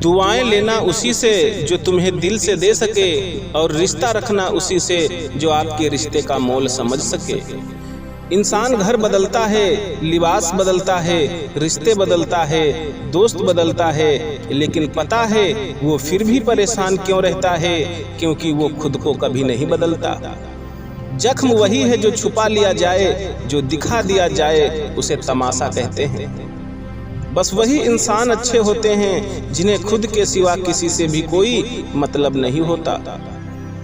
दुआएं लेना उसी से जो तुम्हें दिल से दे सके, और रिश्ता रखना उसी से जो आपके रिश्ते का मोल समझ सके। इंसान घर बदलता है, लिबास बदलता है, रिश्ते बदलता है, दोस्त बदलता है, लेकिन पता है वो फिर भी परेशान क्यों रहता है? क्योंकि वो खुद को कभी नहीं बदलता। जख्म वही है जो छुपा लिया जाए, जो दिखा दिया जाए उसे तमाशा कहते हैं। बस वही इंसान अच्छे होते हैं जिन्हें खुद के सिवा किसी से भी कोई मतलब नहीं होता।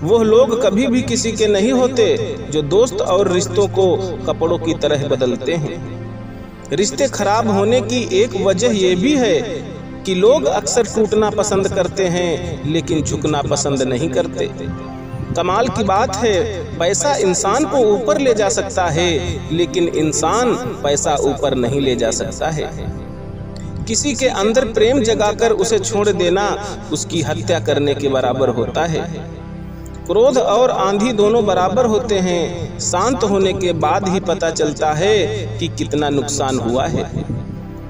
वो लोग कभी भी किसी के नहीं होते जो दोस्त और रिश्तों को कपड़ों की तरह बदलते हैं। रिश्ते खराब होने की एक वजह ये भी है कि लोग अक्सर टूटना पसंद करते हैं, लेकिन झुकना पसंद नहीं करते। कमाल की बात है, पैसा इंसान को ऊपर ले जा सकता है, लेकिन इंसान पैसा ऊपर नहीं ले जा सकता है। किसी के अंदर प्रेम जगाकर उसे छोड़ देना उसकी हत्या करने के बराबर होता है। क्रोध और आंधी दोनों बराबर होते हैं। शांत होने के बाद ही पता चलता है कि कितना नुकसान हुआ है।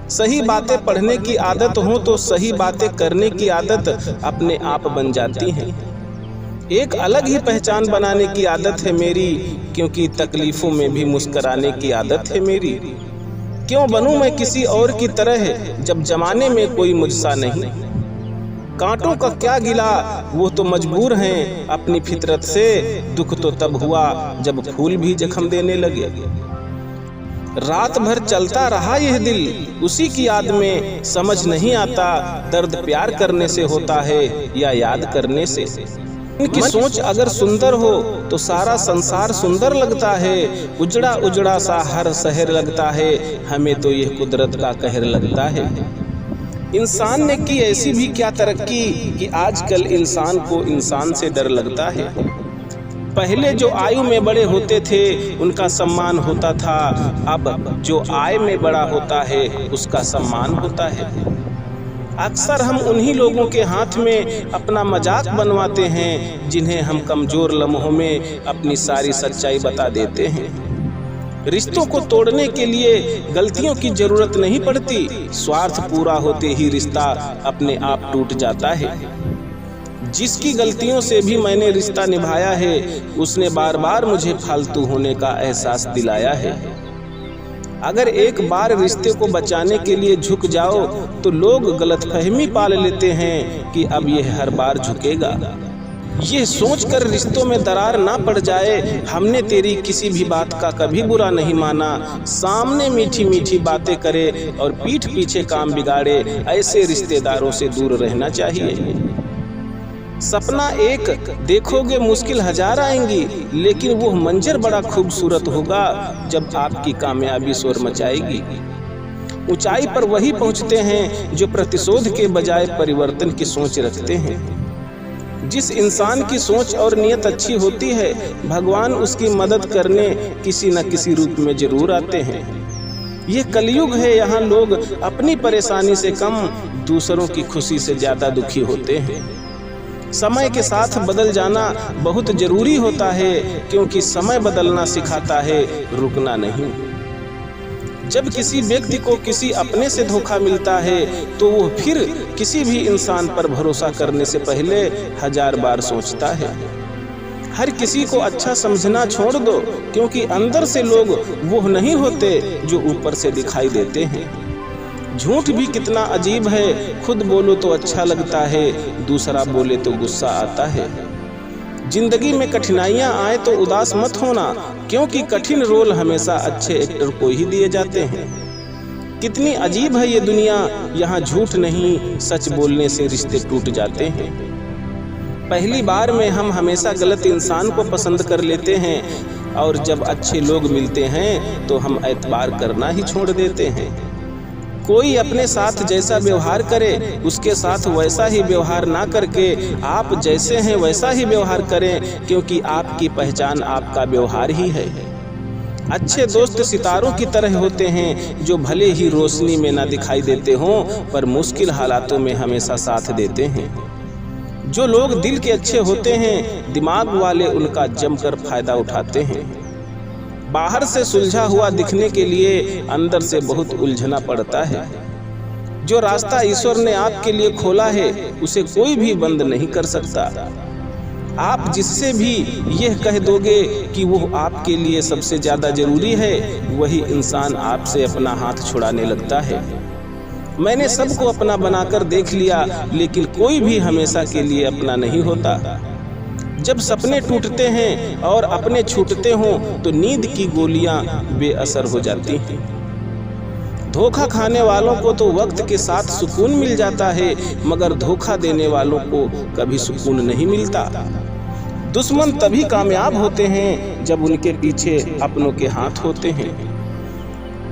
सही बातें पढ़ने की आदत हो तो सही बातें करने की आदत अपने आप बन जाती है। एक अलग ही पहचान बनाने की आदत है मेरी, क्योंकि तकलीफों में भी मुस्कुराने की आदत है मेरी। क्यों बनूं मैं किसी और की तरह जब जमाने में कोई मुझसा नहीं? कांटों का क्या गिला, वो तो मजबूर हैं अपनी फितरत से। दुख तो तब हुआ जब फूल भी जख्म देने लगे। रात भर चलता रहा यह दिल उसी की याद में, समझ नहीं आता दर्द प्यार करने से होता है या याद करने से। इनकी सोच अगर सुंदर हो तो सारा संसार सुंदर लगता है। उजड़ा उजड़ा सा हर शहर लगता है, हमें तो यह कुदरत का कहर लगता है। इंसान ने की ऐसी भी क्या तरक्की कि आजकल इंसान को इंसान से डर लगता है। पहले जो आयु में बड़े होते थे उनका सम्मान होता था, अब जो आय में बड़ा होता है उसका सम्मान होता है। अक्सर हम उन्हीं लोगों के हाथ में अपना मजाक बनवाते हैं जिन्हें हम कमजोर लम्हों में अपनी सारी सच्चाई बता देते हैं। रिश्तों को तोड़ने के लिए गलतियों की जरूरत नहीं पड़ती, स्वार्थ पूरा होते ही रिश्ता अपने आप टूट जाता है। जिसकी गलतियों से भी मैंने रिश्ता निभाया है, उसने बार बार मुझे फालतू होने का एहसास दिलाया है। अगर एक बार रिश्ते को बचाने के लिए झुक जाओ तो लोग गलतफहमी पाल लेते हैं कि अब यह हर बार झुकेगा। ये सोचकर रिश्तों में दरार ना पड़ जाए, हमने तेरी किसी भी बात का कभी बुरा नहीं माना। सामने मीठी मीठी बातें करे और पीठ पीछे काम बिगाड़े, ऐसे रिश्तेदारों से दूर रहना चाहिए। सपना एक देखोगे मुश्किल हजार आएंगी, लेकिन वो मंजर बड़ा खूबसूरत होगा जब आपकी कामयाबी शोर मचाएगी। ऊंचाई पर वही पहुंचते हैं जो प्रतिशोध के बजाय परिवर्तन की सोच रखते हैं। जिस इंसान की सोच और नियत अच्छी होती है, भगवान उसकी मदद करने किसी न किसी रूप में जरूर आते हैं। ये कलयुग है, यहाँ लोग अपनी परेशानी से कम दूसरों की खुशी से ज्यादा दुखी होते हैं। समय के साथ बदल जाना बहुत जरूरी होता है, क्योंकि समय बदलना सिखाता है, रुकना नहीं। जब किसी व्यक्ति को किसी अपने से धोखा मिलता है तो वो फिर किसी भी इंसान पर भरोसा करने से पहले 1000 बार सोचता है। हर किसी को अच्छा समझना छोड़ दो, क्योंकि अंदर से लोग वो नहीं होते जो ऊपर से दिखाई देते हैं। झूठ भी कितना अजीब है, खुद बोलो तो अच्छा लगता है, दूसरा बोले तो गुस्सा आता है। जिंदगी में कठिनाइयां आए तो उदास मत होना, क्योंकि कठिन रोल हमेशा अच्छे एक्टर को ही दिए जाते हैं। कितनी अजीब है ये दुनिया, यहाँ झूठ नहीं सच बोलने से रिश्ते टूट जाते हैं। पहली बार में हम हमेशा गलत इंसान को पसंद कर लेते हैं, और जब अच्छे लोग मिलते हैं तो हम एतबार करना ही छोड़ देते हैं। कोई अपने साथ जैसा व्यवहार करे, उसके साथ वैसा ही व्यवहार ना करके आप जैसे हैं वैसा ही व्यवहार करें, क्योंकि आपकी पहचान आपका व्यवहार ही है। अच्छे दोस्त सितारों की तरह होते हैं, जो भले ही रोशनी में ना दिखाई देते हों पर मुश्किल हालातों में हमेशा साथ देते हैं। जो लोग दिल के अच्छे होते हैं, दिमाग वाले उनका जमकर फायदा उठाते हैं। बाहर से सुलझा हुआ दिखने के लिए अंदर से बहुत उलझना पड़ता है। जो रास्ता ईश्वर ने आपके लिए खोला है उसे कोई भी बंद नहीं कर सकता। आप जिससे भी यह कह दोगे कि वो आपके लिए सबसे ज़्यादा जरूरी है, वही इंसान आपसे अपना हाथ छुड़ाने लगता है। मैंने सबको अपना बनाकर देख लिया, लेकिन कोई भी हमेशा के लिए अपना नहीं होता। जब सपने टूटते हैं और अपने छूटते हों तो नींद की गोलियां बेअसर हो जाती हैं। धोखा खाने वालों को तो वक्त के साथ सुकून मिल जाता है, मगर धोखा देने वालों को कभी सुकून नहीं मिलता। दुश्मन तभी कामयाब होते हैं जब उनके पीछे अपनों के हाथ होते हैं।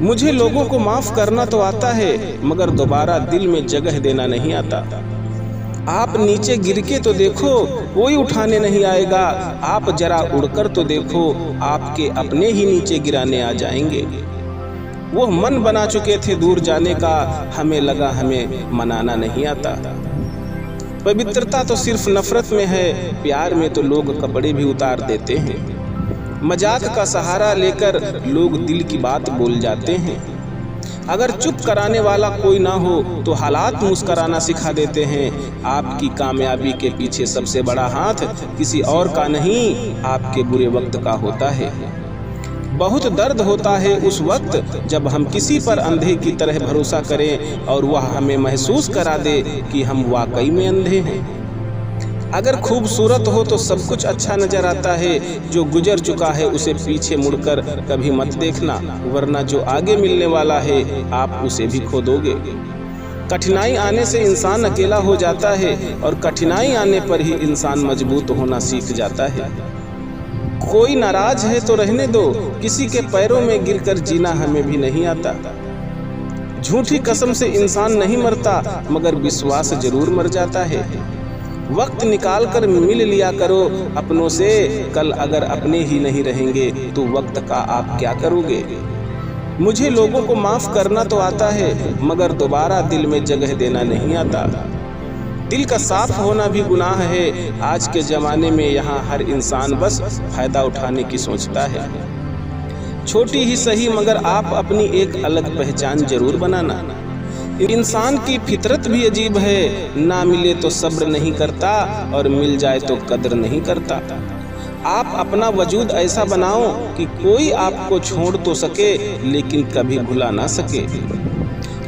मुझे लोगों को माफ करना तो आता है, मगर दोबारा दिल में जगह देना नहीं आता। आप नीचे गिर के तो देखो, कोई उठाने नहीं आएगा। आप जरा उड़कर तो देखो, आपके अपने ही नीचे गिराने आ जाएंगे। वो मन बना चुके थे दूर जाने का, हमें लगा हमें मनाना नहीं आता। पवित्रता तो सिर्फ नफरत में है, प्यार में तो लोग कपड़े भी उतार देते हैं। मजाक का सहारा लेकर लोग दिल की बात बोल जाते हैं। अगर चुप कराने वाला कोई ना हो तो हालात मुस्कराना सिखा देते हैं। आपकी कामयाबी के पीछे सबसे बड़ा हाथ किसी और का नहीं, आपके बुरे वक्त का होता है। बहुत दर्द होता है उस वक्त जब हम किसी पर अंधे की तरह भरोसा करें और वह हमें महसूस करा दे कि हम वाकई में अंधे हैं। अगर खूबसूरत हो तो सब कुछ अच्छा नजर आता है, जो गुजर चुका है उसे पीछे मुड़कर कभी मत देखना, वरना जो आगे मिलने वाला है आप उसे भी खो दोगे। कठिनाई आने से इंसान अकेला हो जाता है और कठिनाई आने पर ही इंसान मजबूत होना सीख जाता है। कोई नाराज है तो रहने दो, किसी के पैरों में गिरकर जीना हमें भी नहीं आता। झूठी कसम से इंसान नहीं मरता, मगर विश्वास जरूर मर जाता है। वक्त निकाल कर मिल लिया करो अपनों से, कल अगर अपने ही नहीं रहेंगे तो वक्त का आप क्या करोगे। मुझे लोगों को माफ करना तो आता है, मगर दोबारा दिल में जगह देना नहीं आता। दिल का साफ होना भी गुनाह है। आज के ज़माने में यहाँ हर इंसान बस फायदा उठाने की सोचता है। छोटी ही सही, मगर आप अपनी एक अलग पहचान जरूर बनाना। इंसान की फितरत भी अजीब है, ना मिले तो सब्र नहीं करता और मिल जाए तो कदर नहीं करता। आप अपना वजूद ऐसा बनाओ कि कोई आपको छोड़ तो सके लेकिन कभी भुला ना सके।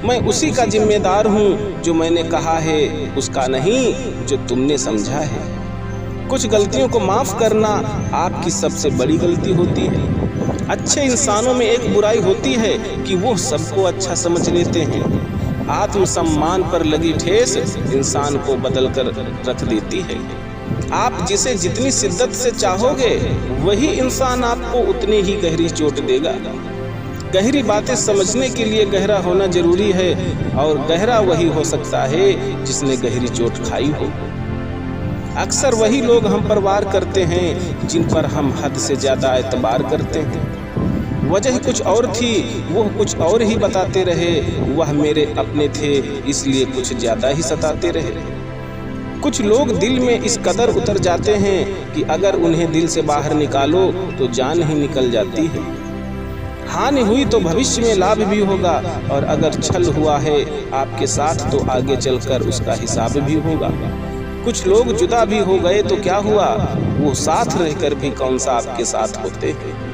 मैं उसी का जिम्मेदार हूँ जो मैंने कहा है, उसका नहीं जो तुमने समझा है। कुछ गलतियों को माफ करना आपकी सबसे बड़ी गलती होती है। अच्छे इंसानों में एक बुराई होती है कि वो सबको अच्छा समझ लेते हैं। आत्मसम्मान पर लगी ठेस इंसान को बदल कर रख देती है। आप जिसे जितनी शिद्दत से चाहोगे वही इंसान आपको उतनी ही गहरी चोट देगा। गहरी बातें समझने के लिए गहरा होना जरूरी है, और गहरा वही हो सकता है जिसने गहरी चोट खाई हो। अक्सर वही लोग हम पर वार करते हैं जिन पर हम हद से ज्यादा एतबार करते हैं। वजह कुछ और थी, वो कुछ और ही बताते रहे। वह मेरे अपने थे इसलिए कुछ ज्यादा ही सताते रहे। कुछ लोग दिल में इस कदर उतर जाते हैं कि अगर उन्हें दिल से बाहर निकालो तो जान ही निकल जाती है। हानि हुई तो भविष्य में लाभ भी होगा, और अगर छल हुआ है आपके साथ तो आगे चलकर उसका हिसाब भी होगा। कुछ लोग जुदा भी हो गए तो क्या हुआ, वो साथ रहकर भी कौन सा आपके साथ होते हैं।